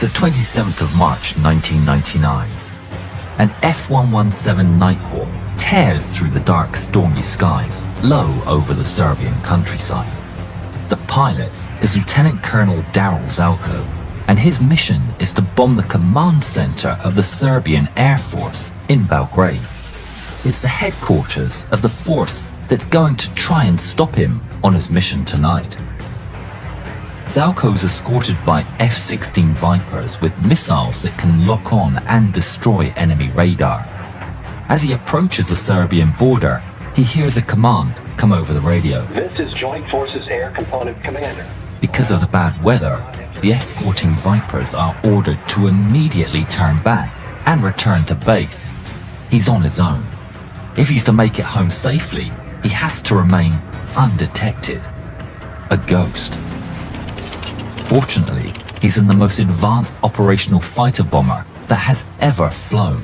It's the 27th of March 1999. An F-117 Nighthawk tears through the dark, stormy skies, low over the Serbian countryside. The pilot is Lieutenant Colonel Zoltán, and his mission is to bomb the command center of the Serbian Air Force in Belgrade. It's the headquarters of the force that's going to try and stop him on his mission tonight. Zoltán's escorted by F-16 Vipers with missiles that can lock on and destroy enemy radar. As he approaches the Serbian border, he hears a command come over the radio. This is Joint Forces Air Component Commander. Because of the bad weather, the escorting Vipers are ordered to immediately turn back and return to base. He's on his own. If he's to make it home safely, he has to remain undetected. A ghost. Fortunately, he's in the most advanced operational fighter bomber that has ever flown.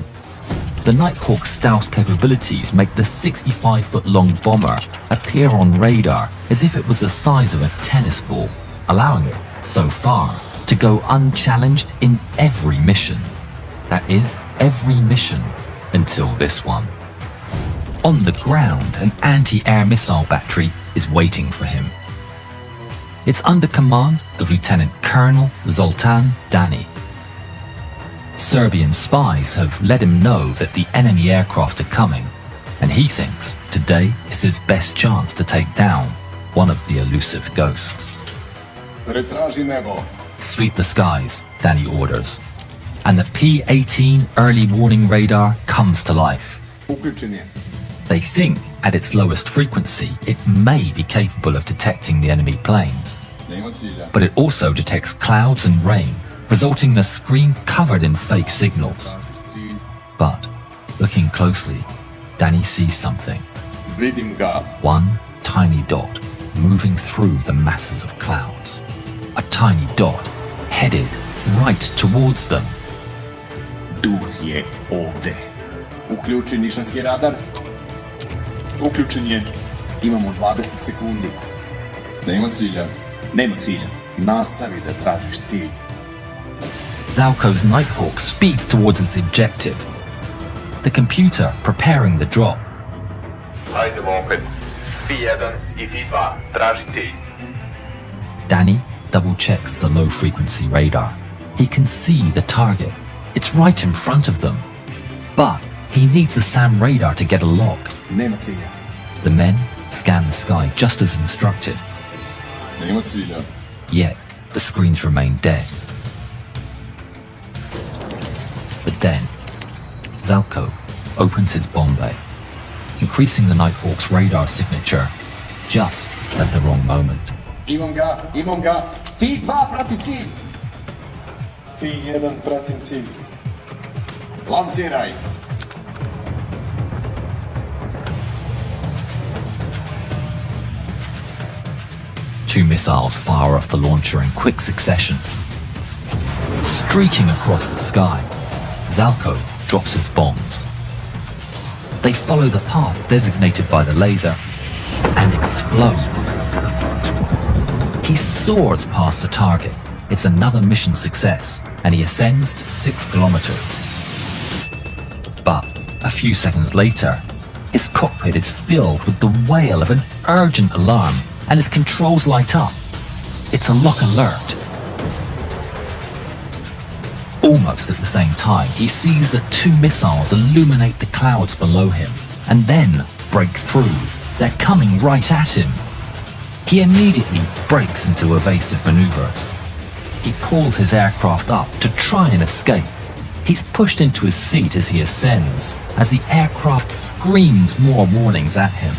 The Nighthawk's stealth capabilities make the 65-foot-long bomber appear on radar as if it was the size of a tennis ball, allowing it, so far, to go unchallenged in every mission. That is, every mission until this one. On the ground, an anti-air missile battery is waiting for him. It's under command of Lieutenant Colonel Zoltán Dani. Serbian spies have let him know that the enemy aircraft are coming, and he thinks today is his best chance to take down one of the elusive ghosts. Sweep the skies, Dani orders, and the P-18 early warning radar comes to life. They think at its lowest frequency it may be capable of detecting the enemy planes, but it also detects clouds and rain, resulting in a screen covered in fake signals. But, looking closely, Dani sees something. One tiny dot moving through the masses of clouds. A tiny dot headed right towards them. Duh je ovde. Uključi nišanski radar. Uključen je. Imamo 20 sekundi. Nema cilja. Nema cilja. Nastavi da tražiš cilj. Zoltán's Nighthawk speeds towards its objective. The computer preparing the drop. Hajdemo opet. P1 I P2, traži cilj. Dani double-checks the low-frequency radar. He can see the target. It's right in front of them. But he needs the SAM radar to get a lock. Nema cilja. The men scan the sky just as instructed. Nema cilja. Yet, the screens remain dead. But then, Zoltán opens his bomb bay, increasing the Nighthawk's radar signature just at the wrong moment. Imam ga. Fi-2 prati cilj. Fi-1 pratim cilj. Lansiraj. Two missiles fire off the launcher in quick succession. Streaking across the sky, Zoltán drops his bombs. They follow the path designated by the laser and explode. He soars past the target. It's another mission success, and he ascends to 6 kilometers. But a few seconds later, his cockpit is filled with the wail of an urgent alarm, and his controls light up. It's a lock alert. Almost at the same time, he sees the two missiles illuminate the clouds below him, and then break through. They're coming right at him. He immediately breaks into evasive maneuvers. He pulls his aircraft up to try and escape. He's pushed into his seat as he ascends, as the aircraft screams more warnings at him.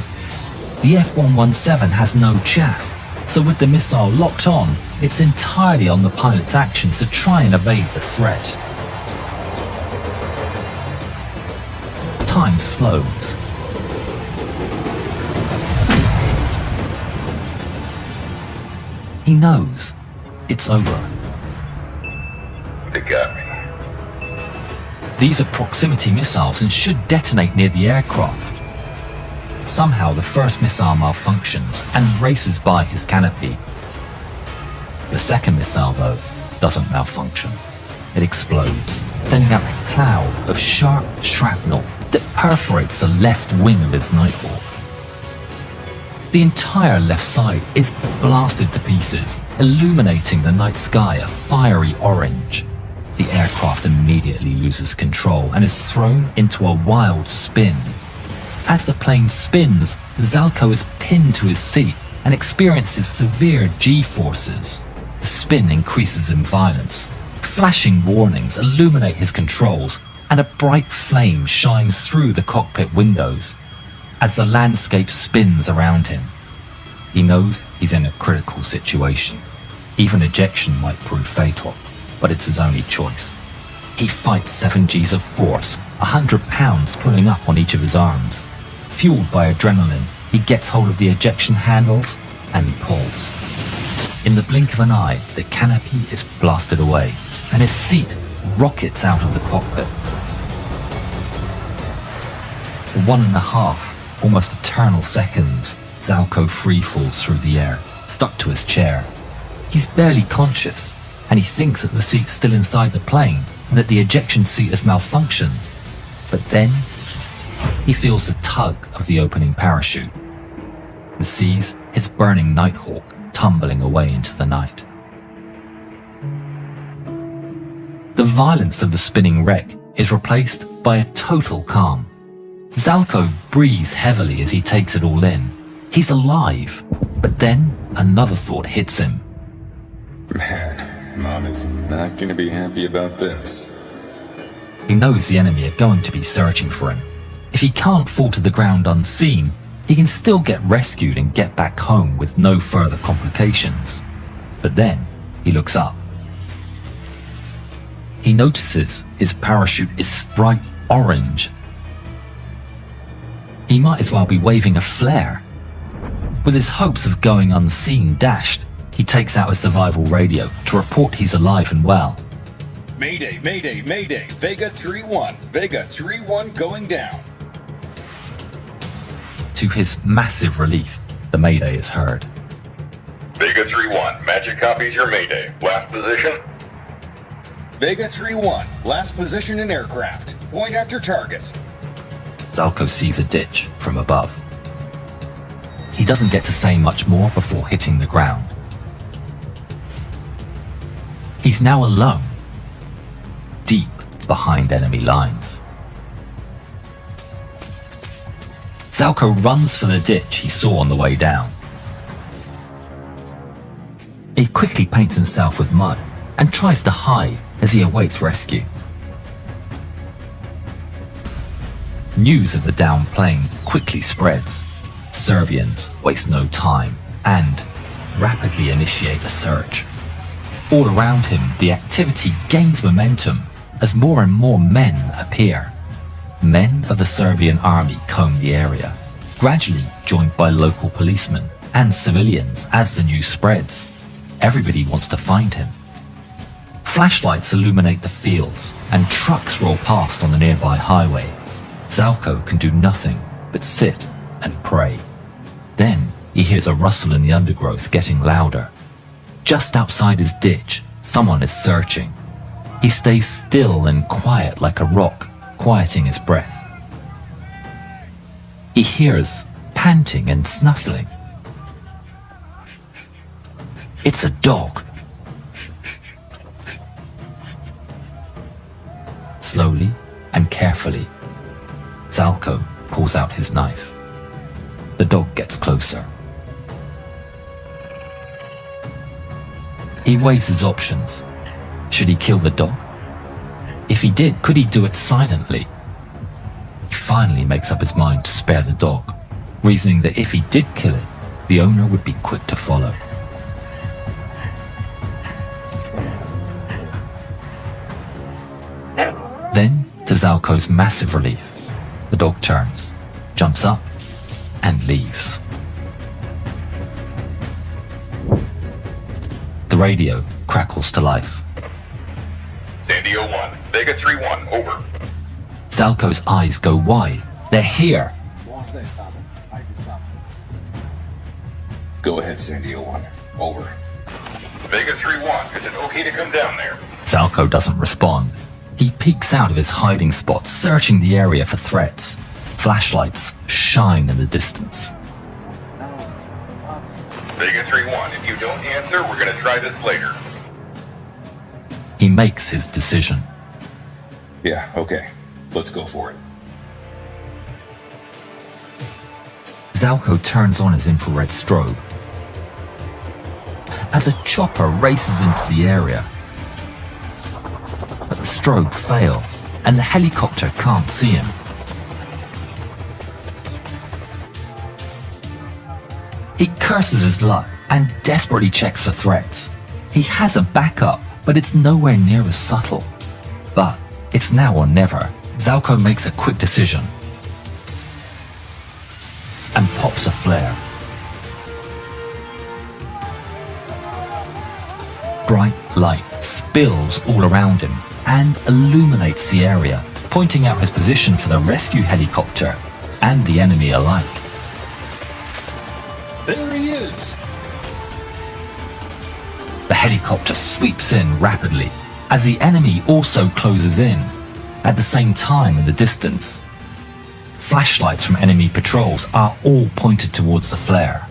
The F-117 has no chaff, so with the missile locked on, it's entirely on the pilot's actions to try and evade the threat. Time slows. He knows it's over. They got me. These are proximity missiles and should detonate near the aircraft. Somehow the first missile malfunctions and races by his canopy. The second missile, though, doesn't malfunction. it explodes, sending out a cloud of sharp shrapnel that perforates the left wing of his Nighthawk. The entire left side is blasted to pieces, illuminating the night sky a fiery orange. The aircraft immediately loses control and is thrown into a wild spin. As the plane spins, Zalko is pinned to his seat and experiences severe G-forces. The spin increases in violence. Flashing warnings illuminate his controls, and a bright flame shines through the cockpit windows. As the landscape spins around him, he knows he's in a critical situation. Even ejection might prove fatal, but it's his only choice. He fights 7 Gs of force, 100 pounds pulling up on each of his arms. Fueled by adrenaline, he gets hold of the ejection handles and pulls. In the blink of an eye, the canopy is blasted away, and his seat rockets out of the cockpit. For 1.5, almost eternal seconds, Zalko free falls through the air, stuck to his chair. He's barely conscious, and he thinks that the seat's still inside the plane and that the ejection seat has malfunctioned. But then, he feels the tug of the opening parachute and sees his burning Nighthawk tumbling away into the night. The violence of the spinning wreck is replaced by a total calm. Zalko breathes heavily as he takes it all in. He's alive, but then another thought hits him. Man, Mom is not gonna be happy about this. He knows the enemy are going to be searching for him. If he can't fall to the ground unseen, he can still get rescued and get back home with no further complications. But then, he looks up. He notices his parachute is bright orange. He might as well be waving a flare. With his hopes of going unseen dashed, he takes out his survival radio to report he's alive and well. Mayday, mayday, mayday, Vega 3-1, Vega 3-1 going down. To his massive relief, the mayday is heard. Vega 3-1, Magic copies your mayday. Last position? Vega 3-1, last position in aircraft. Point after target. Zalko sees a ditch from above. He doesn't get to say much more before hitting the ground. He's now alone, deep behind enemy lines. Zalko runs for the ditch he saw on the way down. He quickly paints himself with mud and tries to hide as he awaits rescue. News of the downed plane quickly spreads. Serbians waste no time and rapidly initiate a search. All around him, the activity gains momentum as more and more men appear. Men of the Serbian army comb the area, gradually joined by local policemen and civilians as the news spreads. Everybody wants to find him. Flashlights illuminate the fields and trucks roll past on the nearby highway. Zalko can do nothing but sit and pray. Then he hears a rustle in the undergrowth getting louder. Just outside his ditch, someone is searching. He stays still and quiet like a rock, quieting his breath. He hears panting and snuffling. It's a dog. Slowly and carefully, Zalko pulls out his knife. The dog gets closer. He weighs his options. Should he kill the dog? If he did, could he do it silently? He finally makes up his mind to spare the dog, reasoning that if he did kill it, the owner would be quick to follow. Then, to Zalko's massive relief, the dog turns, jumps up, and leaves. The radio crackles to life. Sandio 1, Vega 3-1, over. Zalko's eyes go wide. They're here. Go ahead, Sandio 1, over. Vega 3-1, is it okay to come down there? Zalko doesn't respond. He peeks out of his hiding spot, searching the area for threats. Flashlights shine in the distance. Vega 3-1, if you don't answer, we're gonna try this later. He makes his decision. Yeah, okay. Let's go for it. Zalko turns on his infrared strobe. As a chopper races into the area, but the strobe fails, and the helicopter can't see him. He curses his luck and desperately checks for threats. He has a backup, but it's nowhere near as subtle. But it's now or never. Zalko makes a quick decision and pops a flare. Bright light spills all around him and illuminates the area, pointing out his position for the rescue helicopter and the enemy alike. There he is! The helicopter sweeps in rapidly as the enemy also closes in. At the same time in the distance, flashlights from enemy patrols are all pointed towards the flare.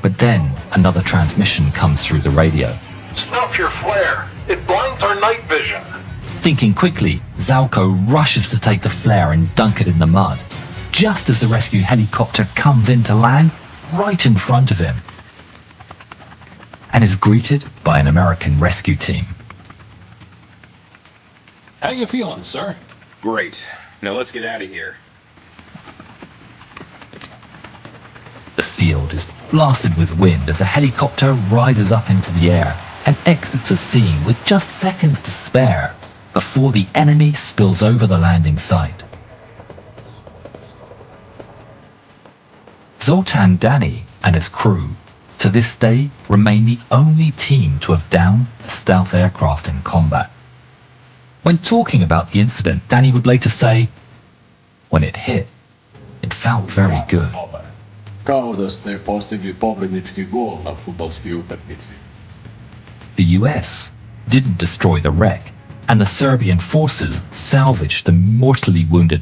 But then another transmission comes through the radio. Snuff your flare. It blinds our night vision. Thinking quickly, Zalko rushes to take the flare and dunk it in the mud, just as the rescue helicopter comes in to land right in front of him, and is greeted by an American rescue team. How you feeling, sir? Great. Now let's get out of here. The field is blasted with wind as the helicopter rises up into the air and exits the scene with just seconds to spare before the enemy spills over the landing site. Zoltán, Dani and his crew to this day remain the only team to have downed a stealth aircraft in combat. When talking about the incident, Dani would later say, "When it hit, it felt very good." Kao da ste postigli pobjednički gol na fudbalskoj utakmici. The US didn't destroy the wreck, and the Serbian forces salvaged the mortally wounded